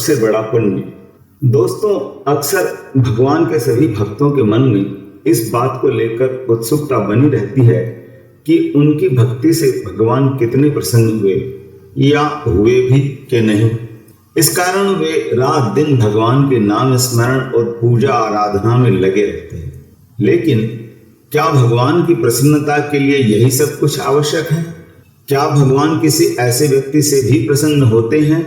सबसे बड़ा पुण्य। दोस्तों, अक्सर भगवान के सभी भक्तों के मन में इस बात को लेकर उत्सुकता बनी रहती है कि उनकी भक्ति से भगवान कितने प्रसन्न हुए या हुए भी कि नहीं। इस कारण वे रात दिन भगवान के नाम स्मरण और पूजा आराधना में लगे रहते हैं। लेकिन क्या भगवान की प्रसन्नता के लिए यही सब कुछ आवश्यक है? क्या भगवान किसी ऐसे व्यक्ति से भी प्रसन्न होते हैं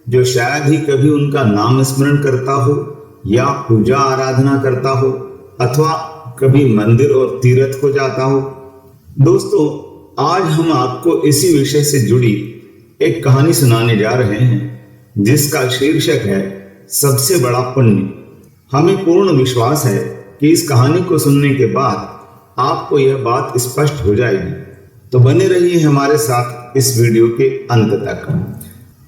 जो शायद ही कभी उनका नाम स्मरण करता हो या पूजा आराधना करता हो अथवा कभी मंदिर और तीर्थ को जाता हो? दोस्तों, आज हम आपको इसी विषय से जुड़ी एक कहानी सुनाने जा रहे हैं जिसका शीर्षक है सबसे बड़ा पुण्य। हमें पूर्ण विश्वास है कि इस कहानी को सुनने के बाद आपको यह बात स्पष्ट हो जाएगी। तो बने रहिए हमारे साथ इस वीडियो के अंत तक।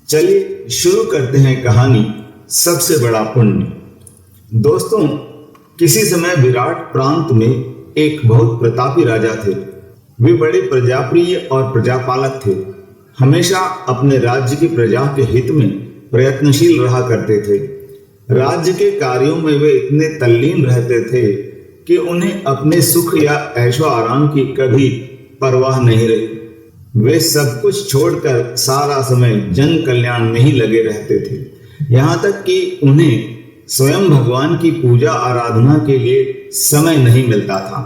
चलिए शुरू करते हैं कहानी सबसे बड़ा पुण्य। दोस्तों, किसी समय विराट प्रांत में एक बहुत प्रतापी राजा थे। वे बड़े प्रजाप्रिय और प्रजापालक थे। हमेशा अपने राज्य की प्रजा के हित में प्रयत्नशील रहा करते थे। राज्य के कार्यों में वे इतने तल्लीन रहते थे कि उन्हें अपने सुख या ऐशो आराम की कभी परवाह नहीं रही। वे सब कुछ छोड़कर सारा समय जन कल्याण में ही लगे रहते थे। यहाँ तक कि उन्हें स्वयं भगवान की पूजा आराधना के लिए समय नहीं मिलता था।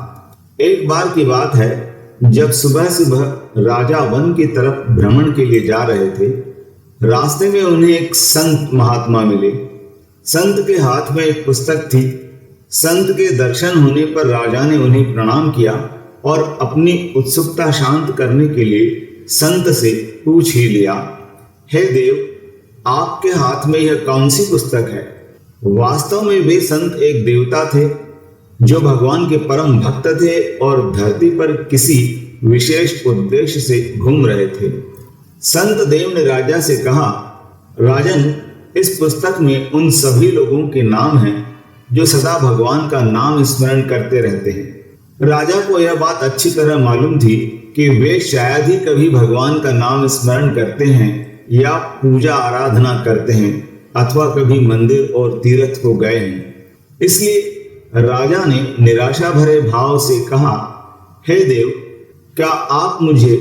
एक बार की बात है, जब सुबह सुबह राजा वन की तरफ भ्रमण के लिए जा रहे थे। रास्ते में उन्हें एक संत महात्मा मिले। संत के हाथ में एक पुस्तक थी। संत के दर्शन होने पर राजा ने उन्हें प्रणाम किया और अपनी उत्सुकता शांत करने के लिए संत से पूछ ही लिया, हे देव, आपके हाथ में यह कौन सी पुस्तक है? वास्तव में वे संत एक देवता थे जो भगवान के परम भक्त थे और धरती पर किसी विशेष उद्देश्य से घूम रहे थे। संत देव ने राजा से कहा, राजन, इस पुस्तक में उन सभी लोगों के नाम हैं जो सदा भगवान का नाम स्मरण करते रहते हैं। राजा को यह बात अच्छी तरह मालूम थी कि वे शायद ही कभी भगवान का नाम स्मरण करते हैं या पूजा आराधना करते हैं अथवा कभी मंदिर और तीर्थ को गए हैं। इसलिए राजा ने निराशा भरे भाव से कहा, हे देव, क्या आप मुझे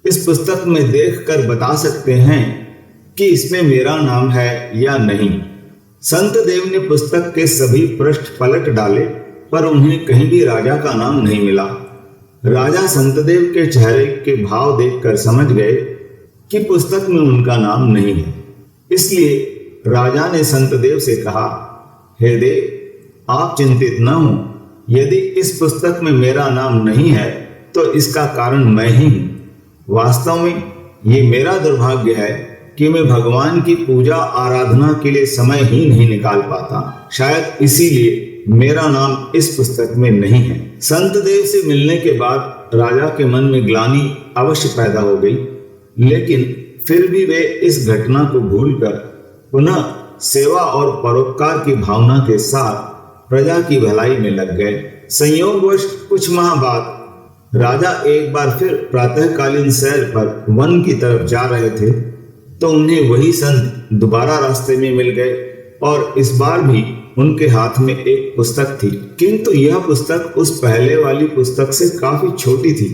इस पुस्तक में देखकर बता सकते हैं कि इसमें मेरा नाम है या नहीं? संत देव ने पुस्तक के सभी पृष्ठ पलट डाले पर उन्हें कहीं भी राजा का नाम नहीं मिला। राजा संतदेव के चेहरे के भाव देखकर समझ गए कि पुस्तक में उनका नाम नहीं है। इसलिए राजा ने संतदेव से कहा, हे देव, आप चिंतित न हो। यदि इस पुस्तक में मेरा नाम नहीं है तो इसका कारण मैं ही हूं। वास्तव में ये मेरा दुर्भाग्य है कि मैं भगवान की पूजा आराधना के लिए समय ही नहीं निकाल पाता। शायद इसीलिए मेरा नाम इस पुस्तक में नहीं है। संत देव से मिलने के बाद राजा के मन में ग्लानि अवश्य पैदा हो गई, लेकिन फिर भी वे इस घटना को भूलकर पुनः सेवा और परोपकार की भावना के साथ प्रजा की भलाई में लग गए। संयोगवश कुछ माह बाद राजा एक बार फिर प्रातःकालीन सैर पर वन की तरफ जा रहे थे तो उन्हें वही संत दोबारा रास्ते में मिल गए और इस बार भी उनके हाथ में एक पुस्तक थी, किंतु यह पुस्तक उस पहले वाली पुस्तक से काफी छोटी थी।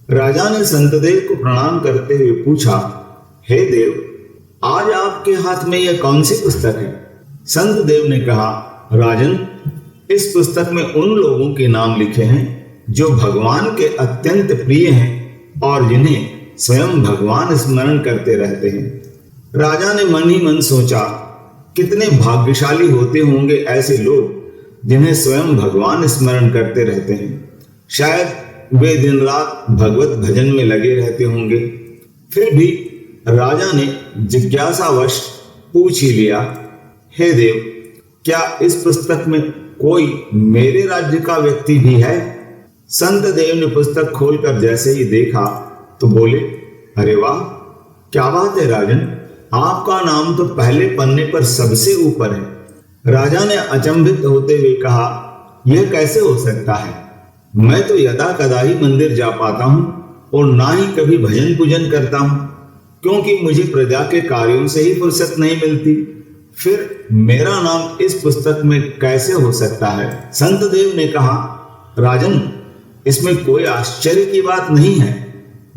राजा ने संतदेव को प्रणाम करते हुए पूछा, हे देव, आज आपके हाथ में यह कौन सी पुस्तक है? संत देव ने कहा, राजन, इस पुस्तक में उन लोगों के नाम लिखे हैं जो भगवान के अत्यंत प्रिय हैं और जिन्हें स्वयं भगवान स्मरण करते रहते हैं। राजा ने मन ही मन सोचा, कितने भाग्यशाली होते होंगे ऐसे लोग जिन्हें स्वयं भगवान स्मरण करते रहते हैं। शायद वे दिन रात भगवत भजन में लगे रहते होंगे। फिर भी राजा ने जिज्ञासावश पूछ ही लिया, हे देव, क्या इस पुस्तक में कोई मेरे राज्य का व्यक्ति भी है? संत देव ने पुस्तक खोलकर जैसे ही देखा तो बोले, अरे वाह, क्या बात है राजन, आपका नाम तो पहले पन्ने पर सबसे ऊपर है। राजा ने अचंभित होते हुए कहा, यह कैसे हो सकता है? मैं तो यदा कदा ही मंदिर जा पाता हूं और ना ही कभी भजन पूजन करता हूं, क्योंकि मुझे प्रजा के कार्यों से ही फुर्सत नहीं मिलती। फिर मेरा नाम इस पुस्तक में कैसे हो सकता है? संत देव ने कहा, राजन, इसमें कोई आश्चर्य की बात नहीं है।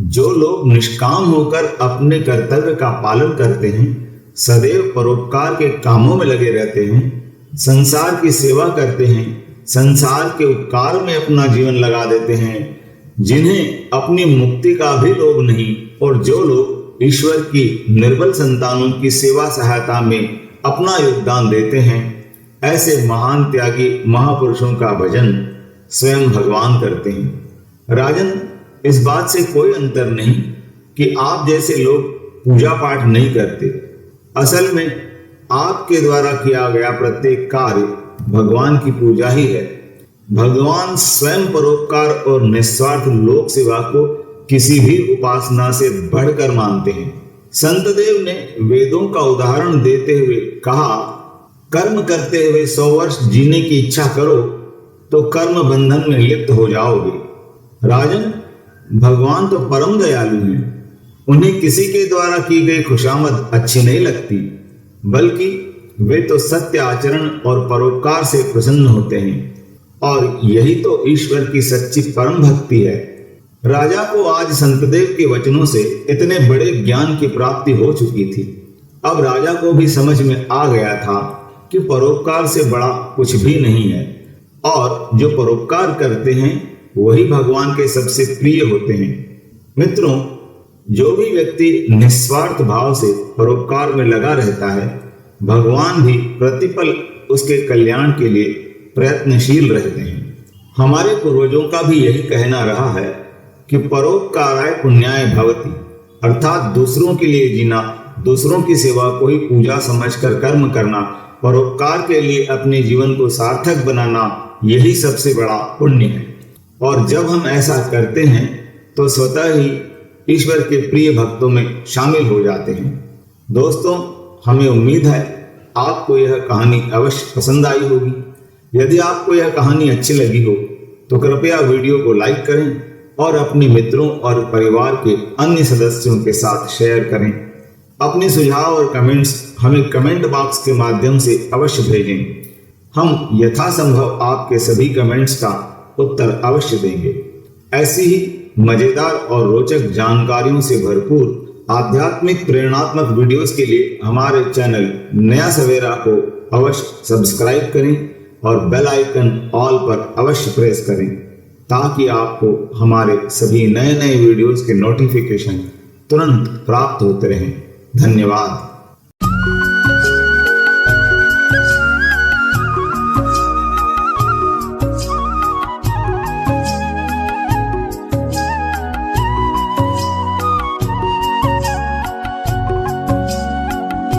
जो लोग निष्काम होकर अपने कर्तव्य का पालन करते हैं, सदैव परोपकार के कामों में लगे रहते हैं, संसार की सेवा करते हैं, संसार के उपकार में अपना जीवन लगा देते हैं, जिन्हें अपनी मुक्ति का भी लोभ नहीं, और जो लोग ईश्वर की निर्बल संतानों की सेवा सहायता में अपना योगदान देते हैं, ऐसे महान त्यागी महापुरुषों का भजन स्वयं भगवान करते हैं। राजन, इस बात से कोई अंतर नहीं कि आप जैसे लोग पूजा पाठ नहीं करते। असल में आपके द्वारा किया गया प्रत्येक कार्य भगवान की पूजा ही है। भगवान स्वयं परोपकार और निस्वार्थ लोक सेवा को किसी भी उपासना से बढ़कर मानते हैं। संतदेव ने वेदों का उदाहरण देते हुए कहा, कर्म करते हुए 100 वर्ष जीने की इच्छा करो तो कर्म बंधन में लिप्त हो जाओगे। राजन, भगवान तो परम दयालु हैं। उन्हें किसी के द्वारा की गई खुशामद अच्छी नहीं लगती, बल्कि वे तो सत्य आचरण और परोपकार से प्रसन्न होते हैं, और यही तो ईश्वर की सच्ची परम भक्ति है। राजा को आज संतदेव के वचनों से इतने बड़े ज्ञान की प्राप्ति हो चुकी थी। अब राजा को भी समझ में आ गया था कि परोपकार से बड़ा कुछ भी नहीं है, और जो परोपकार करते हैं वही भगवान के सबसे प्रिय होते हैं। मित्रों, जो भी व्यक्ति निस्वार्थ भाव से परोपकार में लगा रहता है, भगवान भी प्रतिपल उसके कल्याण के लिए प्रयत्नशील रहते हैं। हमारे पूर्वजों का भी यही कहना रहा है कि परोपकाराय पुण्याय भवति, अर्थात दूसरों के लिए जीना, दूसरों की सेवा को ही पूजा समझकर कर्म करना, परोपकार के लिए अपने जीवन को सार्थक बनाना, यही सबसे बड़ा पुण्य है। और जब हम ऐसा करते हैं तो स्वतः ही ईश्वर के प्रिय भक्तों में शामिल हो जाते हैं। दोस्तों, हमें उम्मीद है आपको यह कहानी अवश्य पसंद आई होगी। यदि आपको यह कहानी अच्छी लगी हो तो कृपया वीडियो को लाइक करें और अपने मित्रों और परिवार के अन्य सदस्यों के साथ शेयर करें। अपने सुझाव और कमेंट्स हमें कमेंट बॉक्स के माध्यम से अवश्य भेजें। हम यथासंभव आपके सभी कमेंट्स का उत्तर अवश्य देंगे। ऐसी ही मजेदार और रोचक जानकारियों से भरपूर आध्यात्मिक प्रेरणात्मक वीडियोस के लिए हमारे चैनल नया सवेरा को अवश्य सब्सक्राइब करें और बेल आइकन ऑल पर अवश्य प्रेस करें, ताकि आपको हमारे सभी नए नए वीडियोस के नोटिफिकेशन तुरंत प्राप्त होते रहें। धन्यवाद।